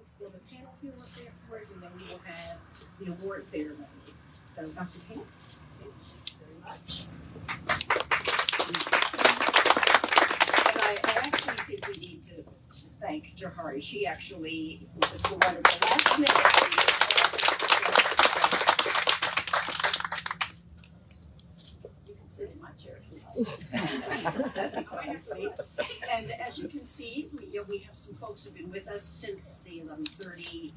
Catonsville. The panel here will say afterwards, and then we will have the award ceremony. So, Dr. King, thank you very much. And I actually think we need to thank Jahari. She actually was the one at the last minute. You can sit in my chair if you like. And as you can see, we have some folks who've been with us since the 11:30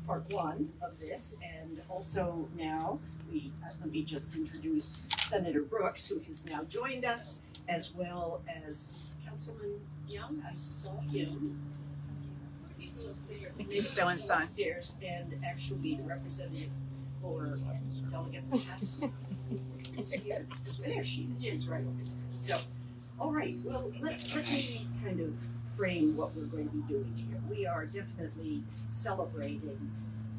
part one of this, and also now let me just introduce Senator Brooks, who has now joined us, as well as Councilman Young. I saw him. He's still downstairs, and actually the representative for Delegate Pascal is here. There she is, right over there. So, all right. Well, let me kind of frame what we're going to be doing here. We are definitely celebrating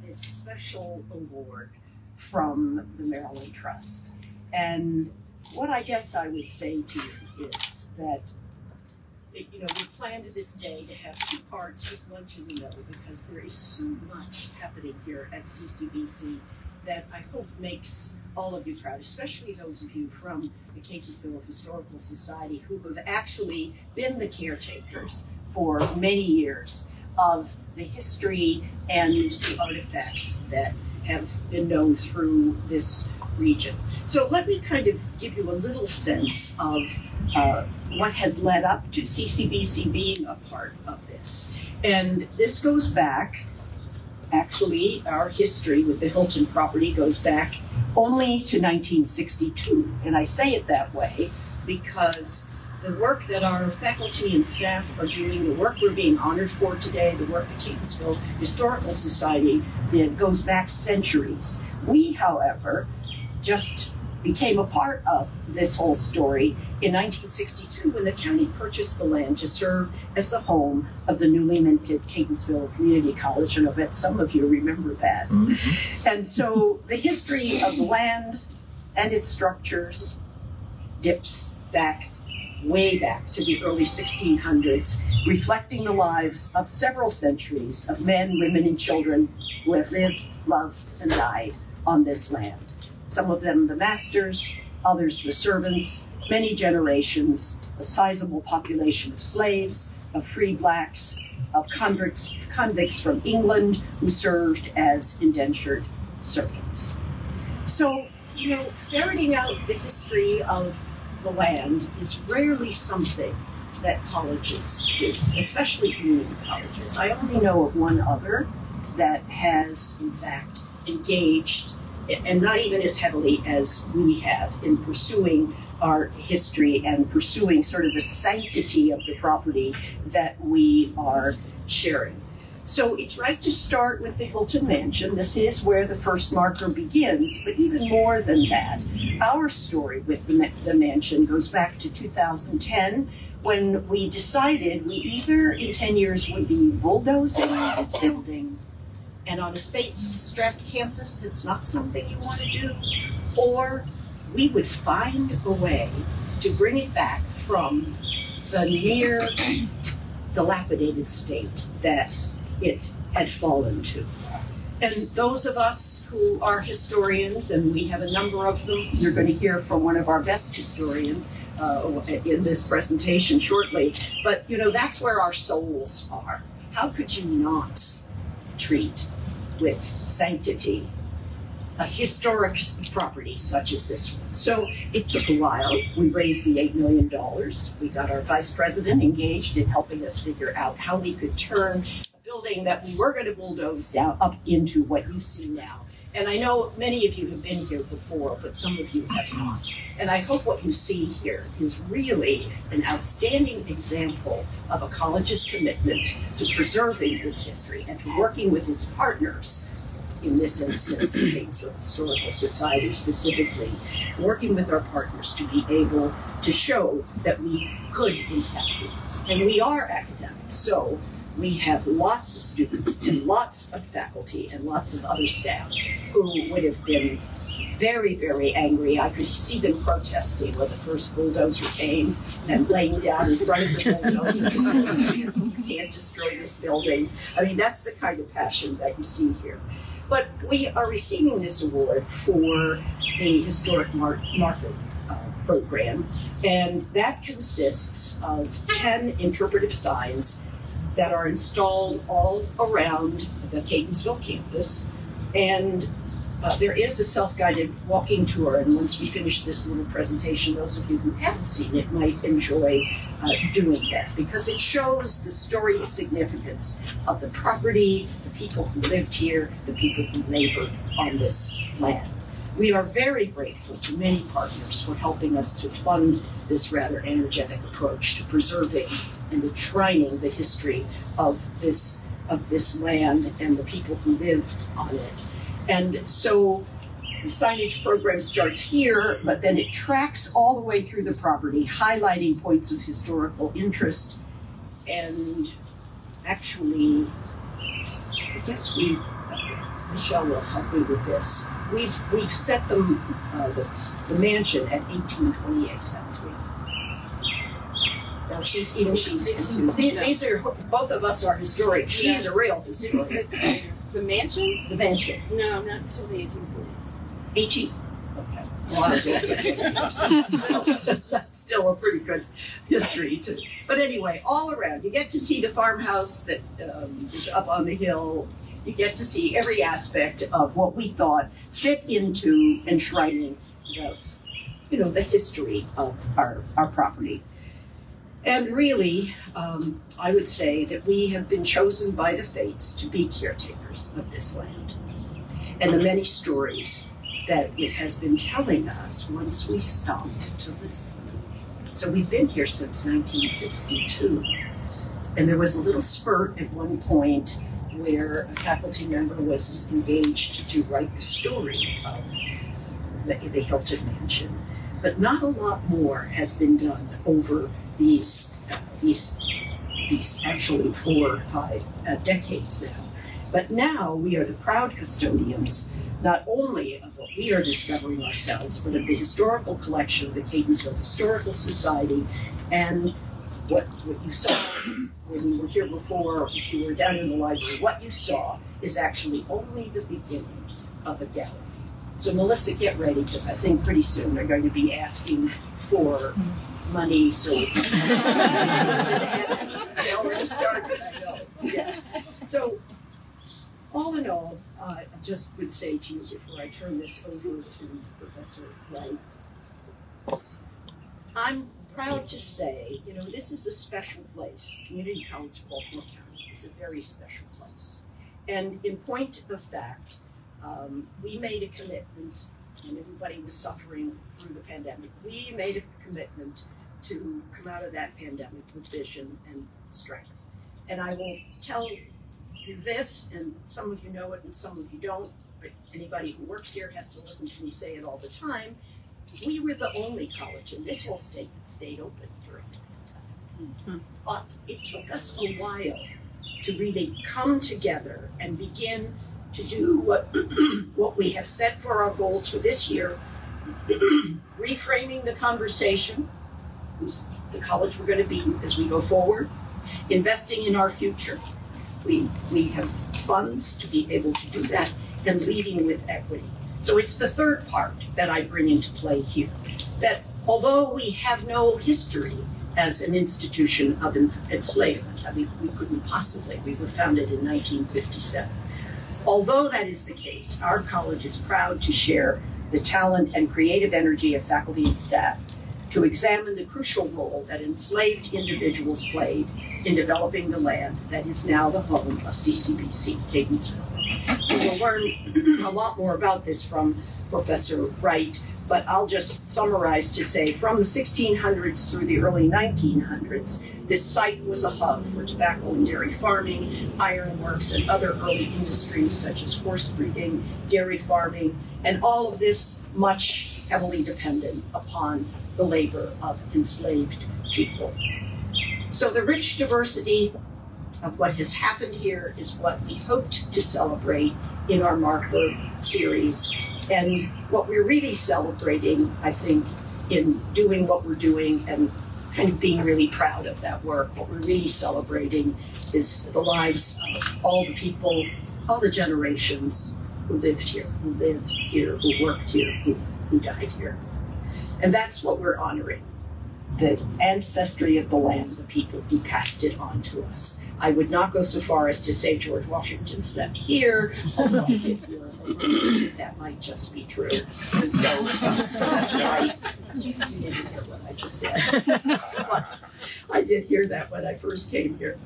this special award from the Maryland Trust. And what I guess I would say to you is that, we planned this day to have two parts with lunch and learn, because there is so much happening here at CCBC that I hope makes all of you proud, especially those of you from the Catonsville Historical Society who have actually been the caretakers for many years of the history and the artifacts that have been known through this region. So let me kind of give you a little sense of what has led up to CCBC being a part of this. And this goes back, actually, our history with the Hilton property goes back only to 1962. And I say it that way because the work that our faculty and staff are doing, the work we're being honored for today, the work the Catonsville Historical Society did, goes back centuries. We, however, just became a part of this whole story in 1962 when the county purchased the land to serve as the home of the newly minted Catonsville Community College, and I bet some of you remember that. Mm-hmm. And so the history of the land and its structures dips back, way back to the early 1600s, reflecting the lives of several centuries of men, women, and children who have lived, loved, and died on this land. Some of them the masters, others the servants, many generations, a sizable population of slaves, of free blacks, of convicts from England who served as indentured servants. So, ferreting out the history of the land is rarely something that colleges do, especially community colleges. I only know of one other that has, in fact, engaged, and not even as heavily as we have, in pursuing our history and pursuing sort of the sanctity of the property that we are sharing. So it's right to start with the Hilton Mansion. This is where the first marker begins, but even more than that, our story with the mansion goes back to 2010, when we decided we either in 10 years would be bulldozing this building, and on a space-strapped campus that's not something you want to do, or we would find a way to bring it back from the near dilapidated state that it had fallen to. And those of us who are historians, and we have a number of them, you're going to hear from one of our best historians in this presentation shortly, but that's where our souls are. How could you not treat with sanctity a historic property such as this one? So it took a while. We raised the $8 million. We got our vice president engaged in helping us figure out how we could turn a building that we were going to bulldoze down up into what you see now. And I know many of you have been here before, but some of you have not. And I hope what you see here is really an outstanding example of a college's commitment to preserving its history and to working with its partners, in this instance, the Catonsville Historical Society specifically, working with our partners to be able to show that we could, in fact, do this. And we are academics, so we have lots of students and lots of faculty and lots of other staff who would have been very, very angry. I could see them protesting when the first bulldozer came and laying down in front of the bulldozer to say, you can't destroy this building. I mean, that's the kind of passion that you see here. But we are receiving this award for the Historic Marker program, and that consists of 10 interpretive signs that are installed all around the Catonsville campus. And there is a self-guided walking tour, and once we finish this little presentation, those of you who haven't seen it might enjoy doing that, because it shows the storied significance of the property, the people who lived here, the people who labored on this land. We are very grateful to many partners for helping us to fund this rather energetic approach to preserving and enshrining the history of this land and the people who lived on it. And so the signage program starts here, but then it tracks all the way through the property, highlighting points of historical interest. And actually, I guess Michelle will help me with this. We've set them, the mansion at 1828, haven't we? Now she's confused. These are, both of us are historic. She's a real historian. The mansion? The mansion. No, not until the 1840s. 18. Okay. Well, that's still a pretty good history too. But anyway, all around, you get to see the farmhouse that is up on the hill. You get to see every aspect of what we thought fit into enshrining the history of our property. And really, I would say that we have been chosen by the fates to be caretakers of this land and the many stories that it has been telling us once we stopped to listen. So we've been here since 1962. And there was a little spurt at one point where a faculty member was engaged to write the story of the Hilton Mansion. But not a lot more has been done over these actually 4 or 5 decades now. But now we are the proud custodians, not only of what we are discovering ourselves, but of the historical collection of the Catonsville Historical Society. And what you saw when you were here before, if you were down in the library, what you saw is actually only the beginning of a gallery. So Melissa, get ready, because I think pretty soon they're going to be asking for money, so we can they already started, I know. Yeah. So all in all, I just would say to you before I turn this over to Professor Wright, I'm proud to say, this is a special place. Community College of Baltimore County is a very special place. And in point of fact, we made a commitment when everybody was suffering through the pandemic. We made a commitment to come out of that pandemic with vision and strength. And I will tell you this, and some of you know it and some of you don't, but anybody who works here has to listen to me say it all the time. We were the only college in this whole state that stayed open during the pandemic. But it took us a while to really come together and begin to do what we have set for our goals for this year, reframing the conversation, who's the college we're going to be as we go forward, investing in our future. We have funds to be able to do that, and leading with equity. So it's the third part that I bring into play here, that although we have no history as an institution of enslavement, I mean, we couldn't possibly, we were founded in 1957. Although that is the case, our college is proud to share the talent and creative energy of faculty and staff to examine the crucial role that enslaved individuals played in developing the land that is now the home of CCBC, Catonsville. We will learn a lot more about this from Professor Wright, but I'll just summarize to say from the 1600s through the early 1900s, this site was a hub for tobacco and dairy farming, ironworks, and other early industries such as horse breeding, dairy farming, and all of this much heavily dependent upon the labor of enslaved people. So the rich diversity of what has happened here is what we hoped to celebrate in our marker series. And what we're really celebrating, I think, in doing what we're doing and kind of being really proud of that work. What we're really celebrating is the lives of all the people, all the generations who lived here, who worked here, who died here. And that's what we're honoring, the ancestry of the land, the people who passed it on to us. I would not go so far as to say George Washington slept here, although I did hear that might just be true. And so that's right. You didn't hear what I just said. But I did hear that when I first came here.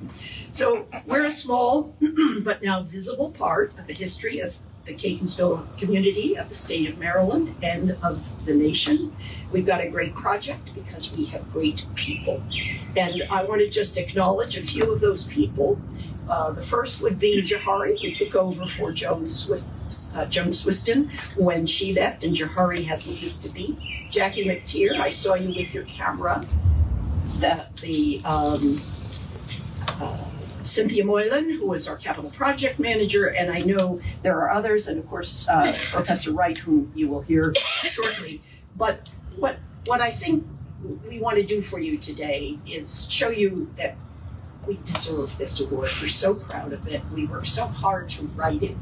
So we're a small but now visible part of the history of the Catonsville community, of the state of Maryland, and of the nation. We've got a great project because we have great people. And I want to just acknowledge a few of those people. The first would be Jahari, who took over for Joan Swiston when she left, and Jahari hasn't used to be. Jackie McTeer, I saw you with your camera. Cynthia Moylan, who was our capital project manager, and I know there are others, and of course Professor Wright, whom you will hear shortly. But what I think we want to do for you today is show you that we deserve this award. We're so proud of it. We worked so hard to write it.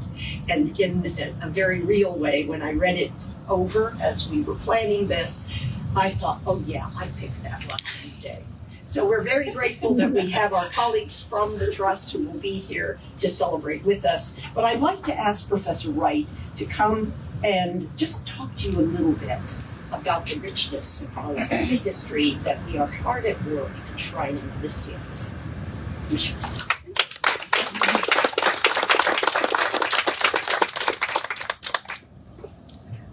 And in a very real way, when I read it over as we were planning this, I thought, oh yeah, I picked that lucky day. So we're very grateful that we have our colleagues from the Trust who will be here to celebrate with us. But I'd like to ask Professor Wright to come and just talk to you a little bit about the richness of the history that we are hard at work enshrining in this campus.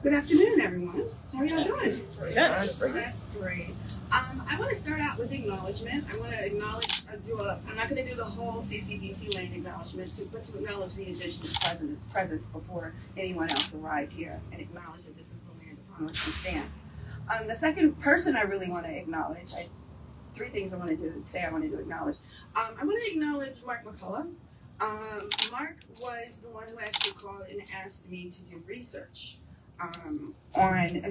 Good afternoon, everyone. How are y'all doing? Yes. That's great. I want to start out with acknowledgement. I want to acknowledge, I'm not going to do the whole CCBC land acknowledgement, but to acknowledge the Indigenous presence before anyone else arrived here and acknowledge that this is the land upon which we stand. The second person I really want to acknowledge, three things I want to acknowledge. I want to acknowledge Mark McCullough. Mark was the one who actually called and asked me to do research on when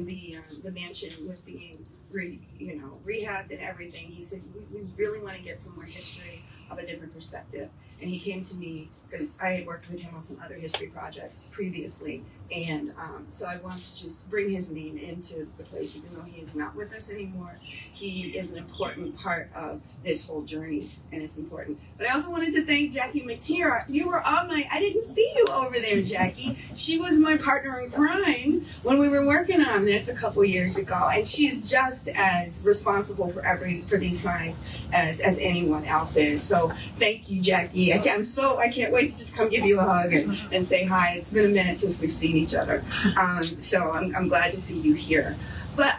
the mansion was being rehabbed and everything. He said, we really want to get some more history of a different perspective. And he came to me because I had worked with him on some other history projects previously. And so I want to just bring his name into the place, even though he is not with us anymore. He is an important part of this whole journey, and it's important. But I also wanted to thank Jackie McTeer. You were all night. I didn't see you over there, Jackie. She was my partner in crime when we were working on this a couple years ago, and she's just as responsible for these signs as anyone else is. So thank you, Jackie. I can't wait to just come give you a hug and say hi. It's been a minute since we've seen each other. So I'm glad to see you here. But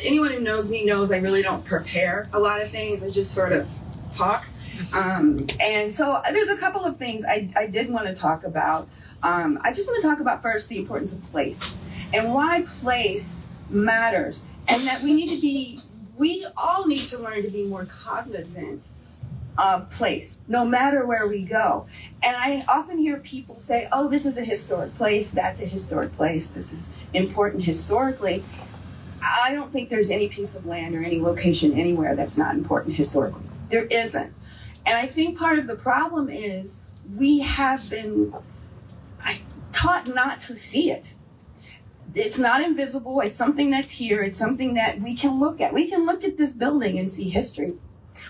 anyone who knows me knows I really don't prepare a lot of things. I just sort of talk. And so there's a couple of things I did want to talk about. I just want to talk about first the importance of place and why place matters, and that we all need to learn to be more cognizant of place, no matter where we go. And I often hear people say, oh, this is a historic place, that's a historic place, this is important historically. I don't think there's any piece of land or any location anywhere that's not important historically. There isn't. And I think part of the problem is we have been taught not to see it. It's not invisible, it's something that's here, it's something that we can look at. We can look at this building and see history.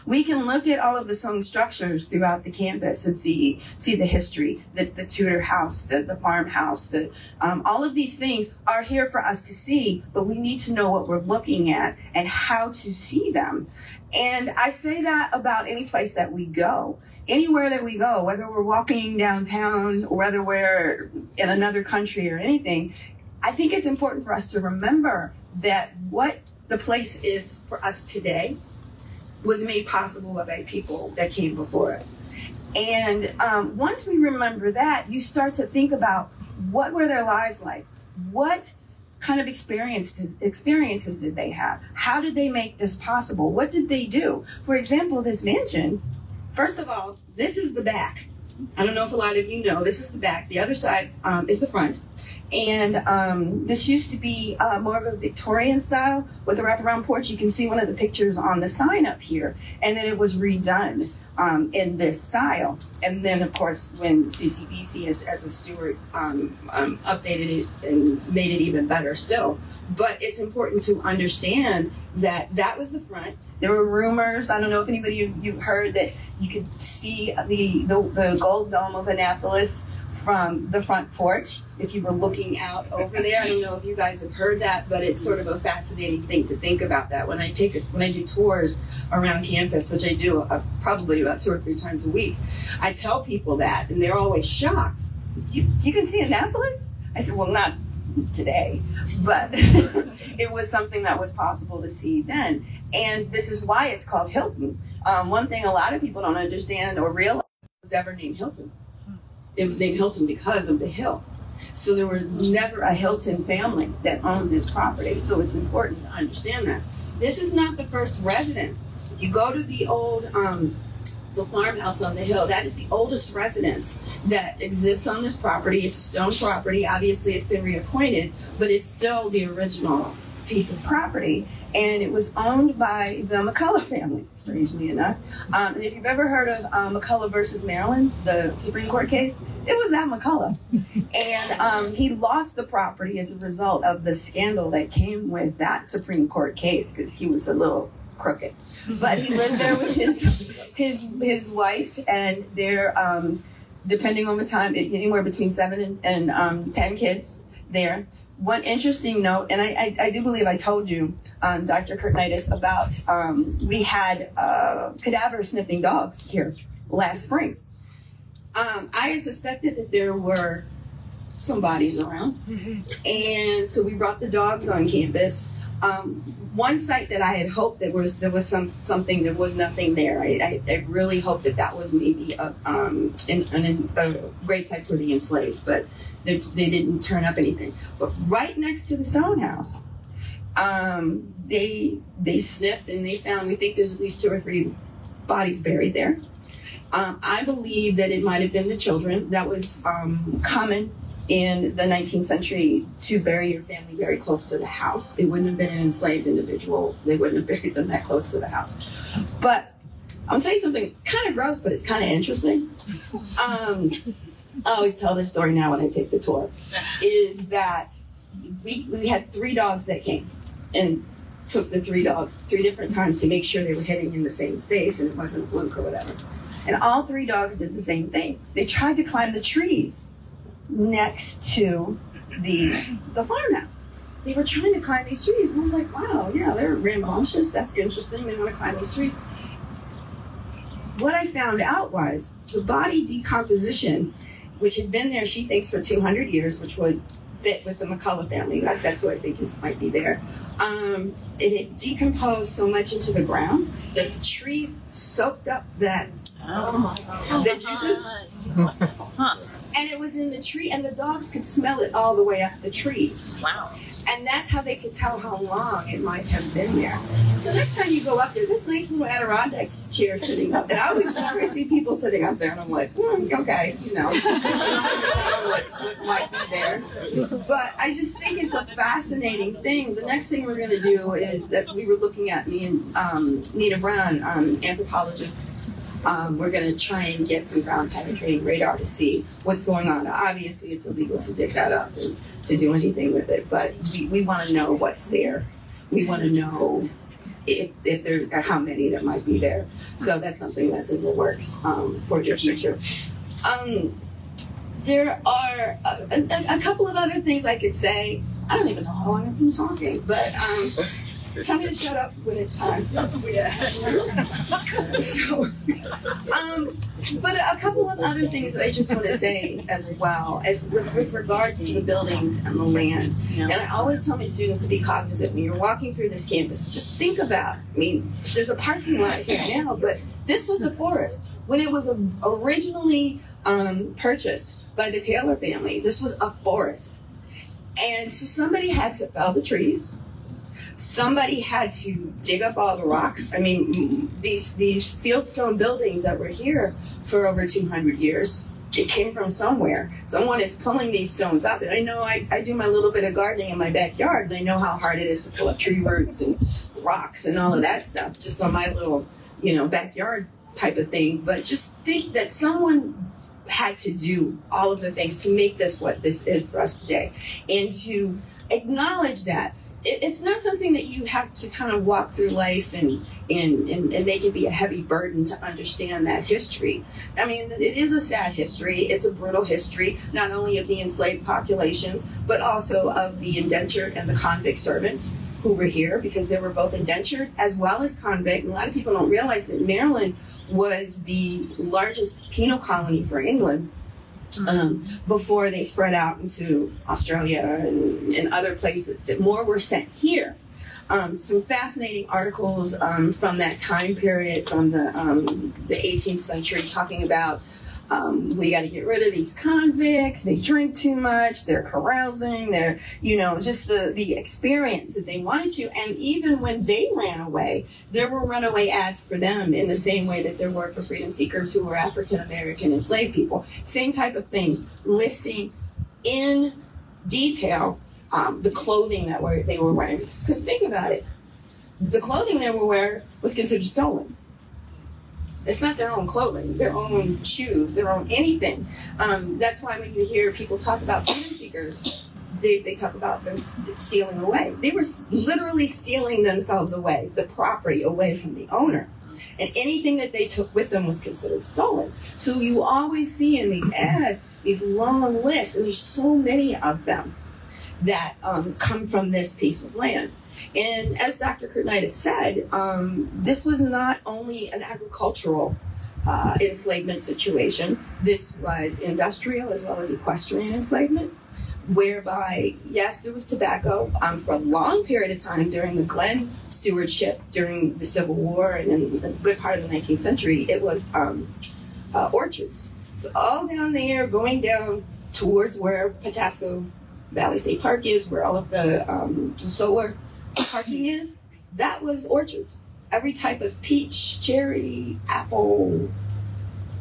We can look at all of the stone structures throughout the campus and see the history, the Tudor house, the farmhouse, all of these things are here for us to see, but we need to know what we're looking at and how to see them. And I say that about any place that we go. Anywhere that we go, whether we're walking downtown or whether we're in another country or anything, I think it's important for us to remember that what the place is for us today was made possible by people that came before us. And once we remember that, you start to think about what were their lives like? What kind of experiences did they have? How did they make this possible? What did they do? For example, this mansion, first of all, this is the back. I don't know if a lot of you know, this is the back. The other side is the front. And this used to be more of a Victorian style with a wraparound porch. You can see one of the pictures on the sign up here. And then it was redone in this style. And then, of course, when CCBC as a steward updated it and made it even better still. But it's important to understand that that was the front. There were rumors, I don't know if anybody you heard that you could see the gold dome of Annapolis from the front porch if you were looking out over there. I don't know if you guys have heard that, but it's sort of a fascinating thing to think about that. When I do tours around campus, which I do probably about 2 or 3 times a week, I tell people that, and they're always shocked. You can see Annapolis? I said, well, not today, but it was something that was possible to see then. And this is why it's called Hilton. One thing a lot of people don't understand or realize was ever named Hilton. It was named Hilton because of the hill. So there was never a Hilton family that owned this property. So it's important to understand that. This is not the first residence. If you go to the old, the farmhouse on the hill, that is the oldest residence that exists on this property. It's a stone property. Obviously it's been reappointed, but it's still the original piece of property. And it was owned by the McCullough family, strangely enough. And if you've ever heard of McCullough versus Maryland, the Supreme Court case, it was that McCullough. And he lost the property as a result of the scandal that came with that Supreme Court case, because he was a little crooked. But he lived there with his wife, and they're, depending on the time, anywhere between 7 and 10 kids there. One interesting note, and I do believe I told you, Dr. Kurtnitis, about we had cadaver sniffing dogs here last spring. I suspected that there were some bodies around, and so we brought the dogs on campus. One site that I had hoped that there was something, there was nothing there. I really hoped that was maybe a grave site for the enslaved, but they didn't turn up anything. But right next to the stone house, they sniffed and they found, we think there's at least 2 or 3 bodies buried there. I believe that it might have been the children. That was common in the 19th century to bury your family very close to the house. It wouldn't have been an enslaved individual. They wouldn't have buried them that close to the house. But I'll tell you something kind of gross, but it's kind of interesting. I always tell this story now when I take the tour, is that we had 3 dogs that came and took the 3 dogs 3 different times to make sure they were hitting in the same space and it wasn't a fluke or whatever. And all 3 dogs did the same thing. They tried to climb the trees next to the farmhouse. They were trying to climb these trees, and I was like, wow, yeah, they're rambunctious. That's interesting. They want to climb these trees. What I found out was the body decomposition, which had been there, she thinks, for 200 years, which would fit with the McCullough family. That's what I think might be there. It had decomposed so much into the ground that the trees soaked up the juices. And it was in the tree, and the dogs could smell it all the way up the trees. Wow. And that's how they could tell how long it might have been there. So next time you go up there, this nice little Adirondack chair sitting up there. I always see people sitting up there, and I'm like, okay, you know, what might be there. But I just think it's a fascinating thing. The next thing we're going to do is that we were looking at, me and Nina Brown, anthropologist. We're going to try and get some ground penetrating radar to see what's going on. Obviously, it's illegal to dig that up and to do anything with it, but we want to know what's there. We want to know if there, how many there might be there. So that's something that's in the works for your future. There are a couple of other things I could say. I don't even know how long I've been talking, but tell me to shut up when it's time. But a couple of other things that I just want to say as well, as with regards to the buildings and the land. And I always tell my students to be cognizant when you're walking through this campus. Just think about, I mean, there's a parking lot here now, but this was a forest. When it was originally purchased by the Taylor family, this was a forest. And so somebody had to fell the trees. Somebody had to dig up all the rocks. I mean, these fieldstone buildings that were here for over 200 years, it came from somewhere. Someone is pulling these stones up. And I know I do my little bit of gardening in my backyard, and I know how hard it is to pull up tree roots and rocks and all of that stuff just on my little, backyard type of thing. But just think that someone had to do all of the things to make this what this is for us today. And to acknowledge that it's not something that you have to kind of walk through life and make it be a heavy burden to understand that history. I mean, it is a sad history. It's a brutal history, not only of the enslaved populations, but also of the indentured and the convict servants who were here, because they were both indentured as well as convict. And a lot of people don't realize that Maryland was the largest penal colony for England before they spread out into Australia and other places, that more were sent here. Some fascinating articles from that time period, from the 18th century, talking about we got to get rid of these convicts. They drink too much. They're carousing. They're, just the experience that they wanted to. And even when they ran away, there were runaway ads for them in the same way that there were for freedom seekers who were African American enslaved people. Same type of things, listing in detail the clothing that they were wearing. Because think about it, the clothing they were wearing was considered stolen. It's not their own clothing, their own shoes, their own anything. That's why when you hear people talk about freedom seekers, they talk about them stealing away. They were literally stealing themselves away, the property away from the owner. And anything that they took with them was considered stolen. So you always see in these ads, these long lists, and there's so many of them that come from this piece of land. And as Dr. Kurtnight said, this was not only an agricultural enslavement situation. This was industrial as well as equestrian enslavement, whereby, yes, there was tobacco for a long period of time during the Glenn stewardship, during the Civil War, and in the good part of the 19th century, it was orchards. So all down there, going down towards where Patapsco Valley State Park is, where all of the solar parking is, that was orchards. Every type of peach, cherry, apple,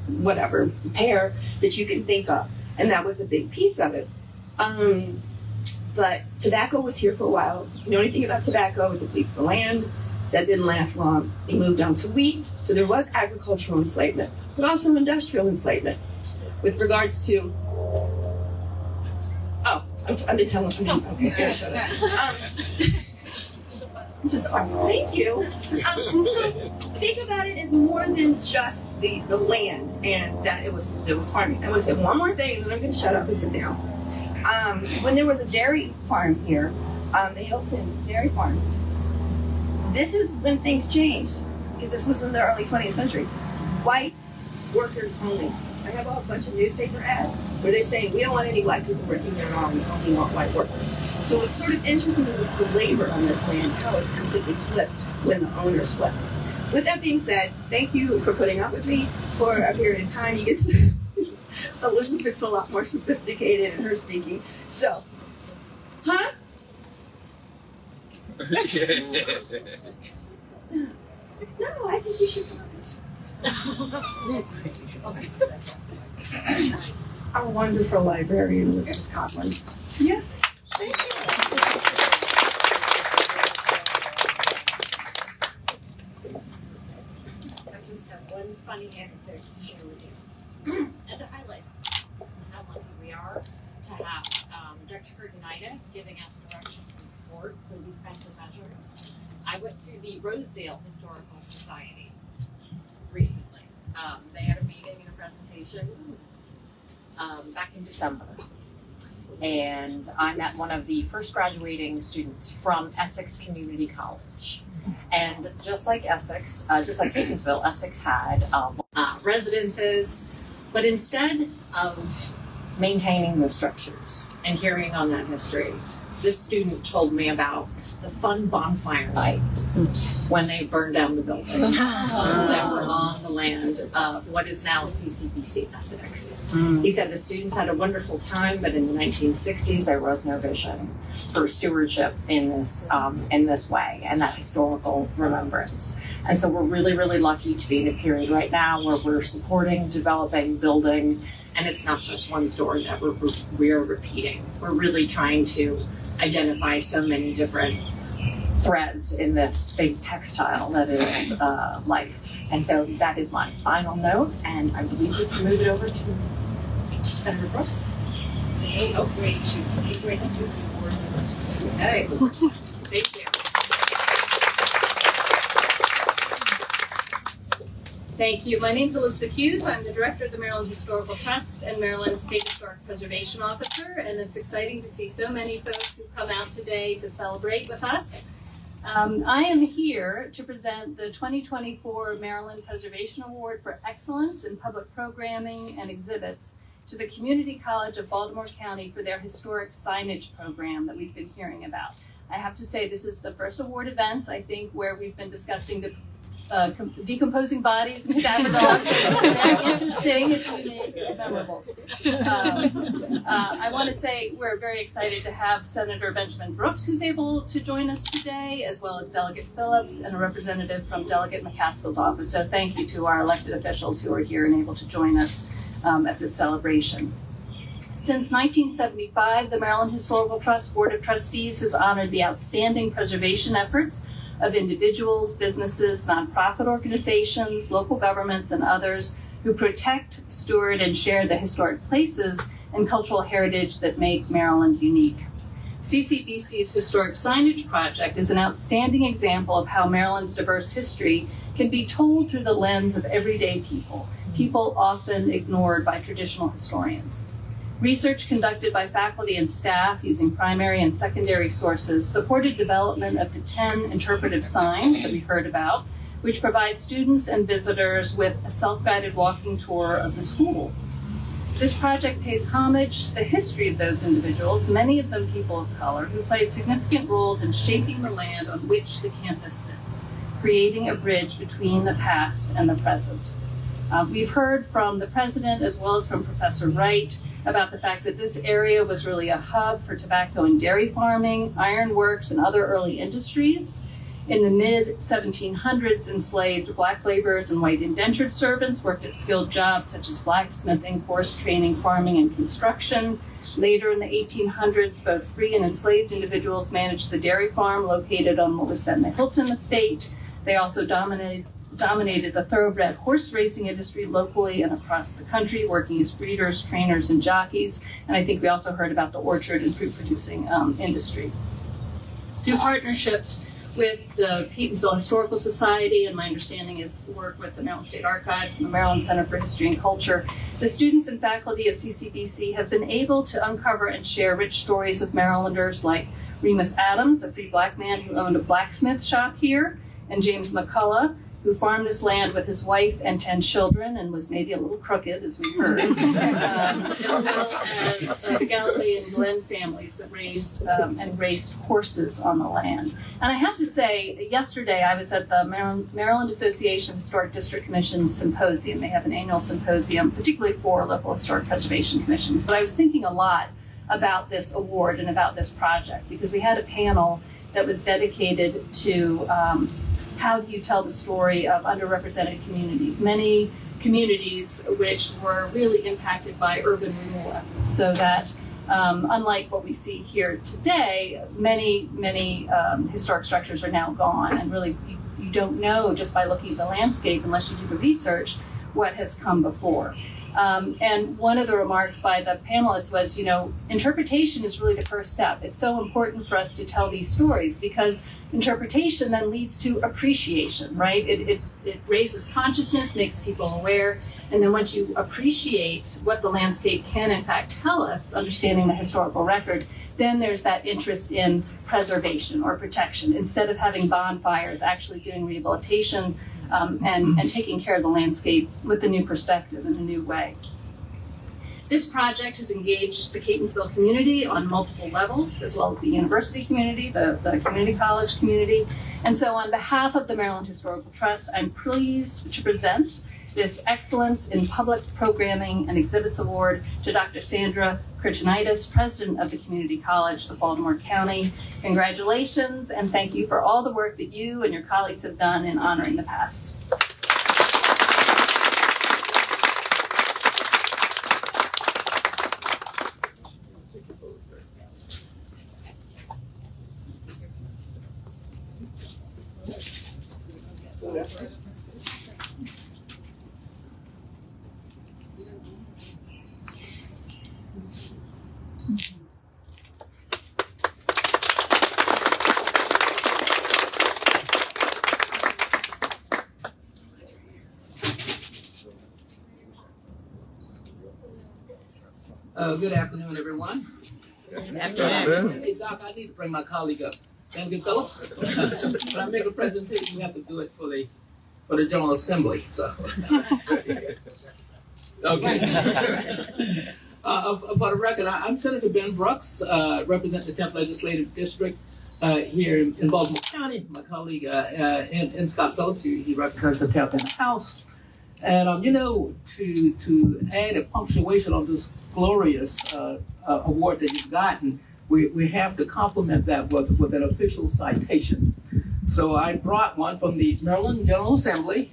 whatever, pear that you can think of. And that was a big piece of it. But tobacco was here for a while. If you know anything about tobacco, it depletes the land. That didn't last long. They moved on to wheat. So there was agricultural enslavement, but also industrial enslavement with regards to, I've been telling them, okay, shut up. Thank you. So think about it as more than just the land and that it was farming. I want to say one more thing, and then I'm going to shut up and sit down. When there was a dairy farm here, the Hilton Dairy Farm, this is when things changed, because this was in the early 20th century. White workers only. So I have a bunch of newspaper ads where they're saying, we don't want any black people working there at all, we only want white workers. So it's sort of interesting with the labor on this land, how it's completely flipped when the owners flipped. With that being said, thank you for putting up with me for a period of time. You get to, Elizabeth's a lot more sophisticated in her speaking. So, huh? No, I think you should come up. Our wonderful librarian, Elizabeth Coughlin. Yes, thank you. I just have one funny anecdote to share with you. And to highlight how lucky we are to have Dr. Kurtnight giving us direction and support for these kinds of measures. I went to the Rosedale Historical Society recently. They had a meeting and a presentation back in December. And I met one of the first graduating students from Essex Community College. And just like Essex, just like Catonsville, Essex had residences, but instead of maintaining the structures and carrying on that history, this student told me about the fun bonfire night when they burned down the buildings that were on the land of what is now CCBC Essex. He said the students had a wonderful time, but in the 1960s there was no vision. for stewardship in this way, and that historical remembrance. And so we're really, really lucky to be in a period right now where we're supporting, developing, building, and it's not just one story that we're repeating. We're really trying to identify so many different threads in this big textile that is life. And so that is my final note, and I believe we can move it over to Senator Brooks. Oh, great to do the award. Okay. Thank you. Thank you. My name is Elizabeth Hughes. I'm the director of the Maryland Historical Trust and Maryland State Historic Preservation Officer, and it's exciting to see so many folks who come out today to celebrate with us. I am here to present the 2024 Maryland Preservation Award for Excellence in Public Programming and Exhibits to the Community College of Baltimore County for their Historic Signage Program that we've been hearing about. I have to say this is the first award events, I think, where we've been discussing the decomposing bodies and cadaver dogs. It's very interesting, it's unique, it's memorable. I want to say we're very excited to have Senator Benjamin Brooks, who's able to join us today, as well as Delegate Phillips and a representative from Delegate McCaskill's office. So thank you to our elected officials who are here and able to join us at this celebration. Since 1975, the Maryland Historical Trust Board of Trustees has honored the outstanding preservation efforts of individuals, businesses, nonprofit organizations, local governments, and others who protect, steward, and share the historic places and cultural heritage that make Maryland unique. CCBC's Historic Signage Project is an outstanding example of how Maryland's diverse history can be told through the lens of everyday people often ignored by traditional historians. Research conducted by faculty and staff using primary and secondary sources supported development of the 10 interpretive signs that we heard about, which provide students and visitors with a self-guided walking tour of the school. This project pays homage to the history of those individuals, many of them people of color, who played significant roles in shaping the land on which the campus sits, creating a bridge between the past and the present. We've heard from the president as well as from Professor Wright about the fact that this area was really a hub for tobacco and dairy farming, ironworks, and other early industries. In the mid-1700s, enslaved black laborers and white indentured servants worked at skilled jobs such as blacksmithing, horse training, farming, and construction. Later in the 1800s, both free and enslaved individuals managed the dairy farm located on what was then the Hilton estate. They also dominated the thoroughbred horse racing industry locally and across the country, working as breeders, trainers, and jockeys. And I think we also heard about the orchard and fruit producing industry. Through partnerships with the Catonsville Historical Society, and my understanding is work with the Maryland State Archives and the Maryland Center for History and Culture, the students and faculty of CCBC have been able to uncover and share rich stories of Marylanders like Remus Adams, a free black man who owned a blacksmith shop here, and James McCullough, who farmed this land with his wife and 10 children and was maybe a little crooked, as we heard, as well as the Galloway and Glenn families that raised horses on the land. And I have to say, yesterday I was at the Maryland Association of Historic District Commissions Symposium. They have an annual symposium, particularly for local historic preservation commissions. But I was thinking a lot about this award and about this project, because we had a panel that was dedicated to how do you tell the story of underrepresented communities, many communities which were really impacted by urban renewal efforts, so that unlike what we see here today, many historic structures are now gone, and really you don't know just by looking at the landscape unless you do the research what has come before. And one of the remarks by the panelists was, interpretation is really the first step. It's so important for us to tell these stories because interpretation then leads to appreciation, right? It raises consciousness, makes people aware, and then once you appreciate what the landscape can in fact tell us, understanding the historical record, then there's that interest in preservation or protection. Instead of having bonfires, actually doing rehabilitation, and taking care of the landscape with a new perspective in a new way. This project has engaged the Catonsville community on multiple levels, as well as the university community, the community college community. And so on behalf of the Maryland Historical Trust, I'm pleased to present this Excellence in Public Programming and Exhibits Award to Dr. Sandra Kirchenitis, President of the Community College of Baltimore County. Congratulations, and thank you for all the work that you and your colleagues have done in honoring the past. Good afternoon, everyone. Good afternoon. Hey, Doc, I need to bring my colleague up. Andrew Phillips. When I make a presentation, we have to do it for the General Assembly. So, okay. For the record, I'm Senator Ben Brooks, represent the 10th Legislative District here in Baltimore County. My colleague in Scott Phillips, he represents the 10th in the House. And you know, to add a punctuation on this glorious award that you've gotten, we have to complement that with an official citation. So I brought one from the Maryland General Assembly,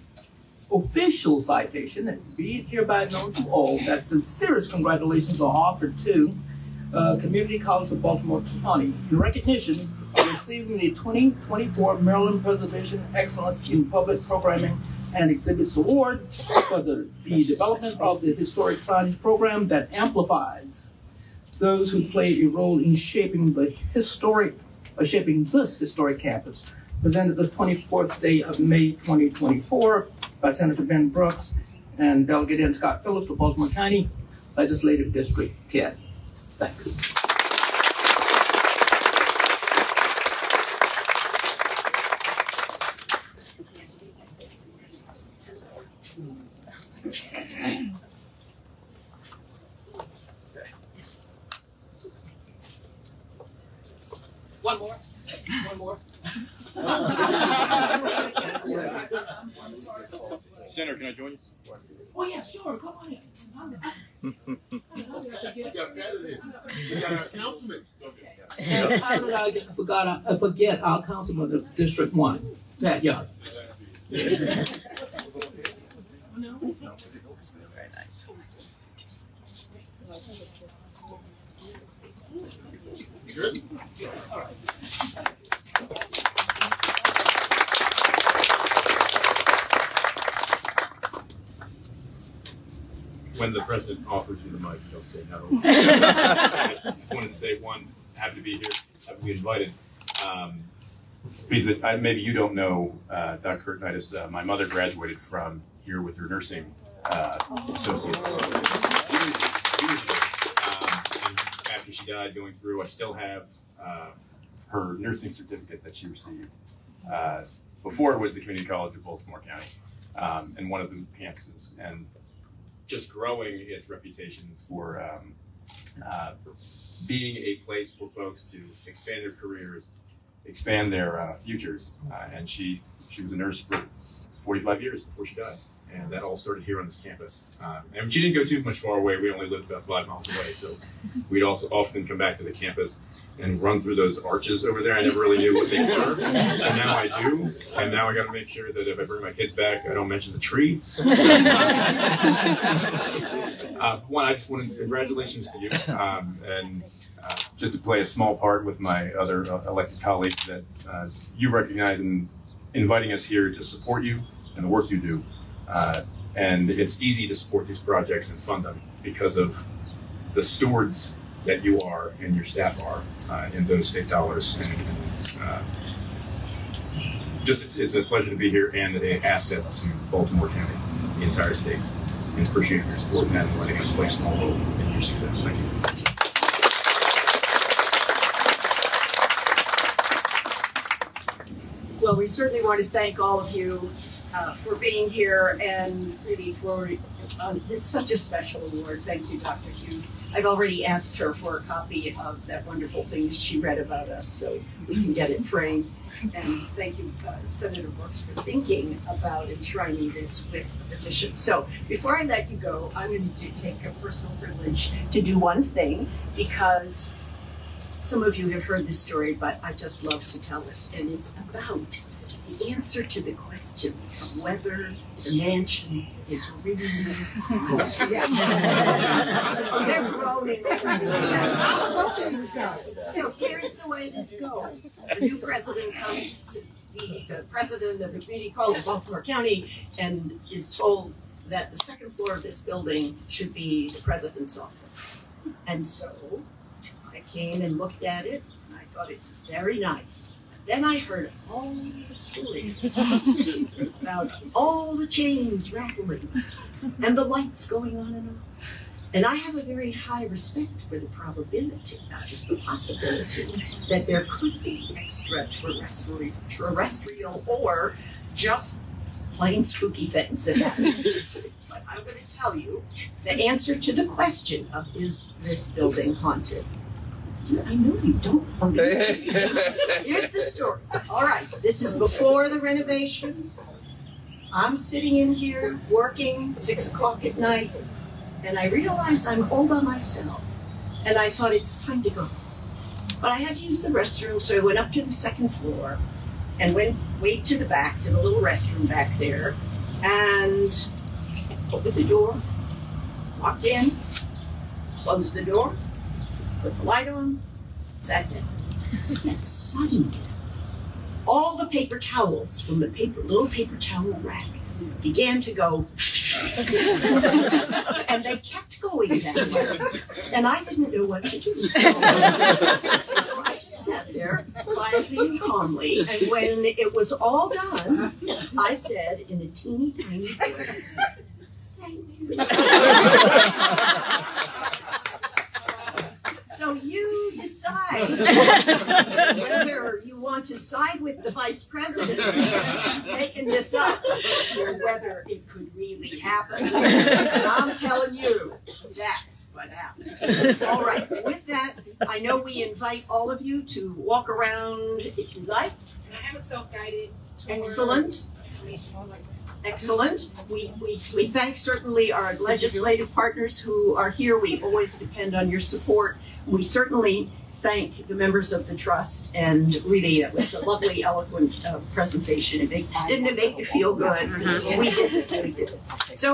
official citation, be it hereby known to all that sincerest congratulations are offered to Community College of Baltimore County in recognition of receiving the 2024 Maryland Preservation Excellence in Public Programming and Exhibits Award for the development of the Historic Signage Program that amplifies those who played a role in shaping this historic campus. Presented this 24th day of May 2024 by Senator Ben Brooks and Delegate N. Scott Phillips of Baltimore County, Legislative District 10. Thanks. One more. Senator, can I join you? Oh yeah, sure. Come on in. We got that in here. We got our councilman. How did I forget our councilman of District 1, Pat Young. Very nice. You good? All right. When the president offers you the mic, don't say no. I just wanted to say, one, happy to be here, happy to be invited. Maybe you don't know Dr. Kirchenitis. My mother graduated from here with her nursing associates. Years ago. And after she died, going through, I still have her nursing certificate that she received. Before it was the Community College of Baltimore County, and one of the campuses. And just growing its reputation for being a place for folks to expand their careers, expand their futures. And she was a nurse for 45 years before she died. And that all started here on this campus. And she didn't go too much far away. We only lived about 5 miles away. So we'd also often come back to the campus and run through those arches over there. I never really knew what they were. So now I do. And now I got to make sure that if I bring my kids back, I don't mention the tree. One, I just want to congratulations to you. And just to play a small part with my other elected colleagues, that you recognize in inviting us here to support you and the work you do. And it's easy to support these projects and fund them because of the stewards that you are and your staff are in those state dollars. And it's a pleasure to be here and an asset to Baltimore County, the entire state. And appreciate your support and letting us play a small role in your success. Thank you. Well, we certainly want to thank all of you for being here and really for this is such a special award. Thank you, Dr. Hughes. I've already asked her for a copy of that wonderful thing that she read about us so we can get it framed. And thank you, Senator Brooks, for thinking about enshrining this with the petition. So before I let you go, I'm going to take a personal privilege to do one thing, because some of you have heard this story, but I just love to tell it. And it's about the answer to the question of whether the mansion is really They're groaning. So here's the way this goes. The new president comes to be the president of the community college of Baltimore County and is told that the second floor of this building should be the president's office. And so I came and looked at it, and I thought it's very nice. Then I heard all the stories about all the chains rattling and the lights going on and on. And I have a very high respect for the probability, not just the possibility, that there could be extraterrestrial or just plain spooky things that happen. But I'm going to tell you the answer to the question of, is this building haunted? I know you don't believe it. Here's the story. All right, this is before the renovation. I'm sitting in here working 6 o'clock at night, and I realize I'm all by myself. And I thought it's time to go. But I had to use the restroom, so I went up to the second floor and went way to the back, to the little restroom back there, and opened the door, walked in, closed the door, put the light on, sat down. And suddenly, all the paper towels from the little paper towel rack began to go, and they kept going that way. And I didn't know what to do. So I just sat there quietly and calmly, and when it was all done, I said in a teeny tiny voice, "Thank you." So you decide whether you want to side with the vice president, she's making this up, or whether it could really happen. And I'm telling you, that's what happened. All right, with that, I know we invite all of you to walk around if you like. And I have a self-guided tour. Excellent. Excellent. We thank certainly our legislative partners who are here. We always depend on your support. We certainly thank the members of the trust, and really it was a lovely, eloquent presentation. Didn't it make you feel good? We did this. So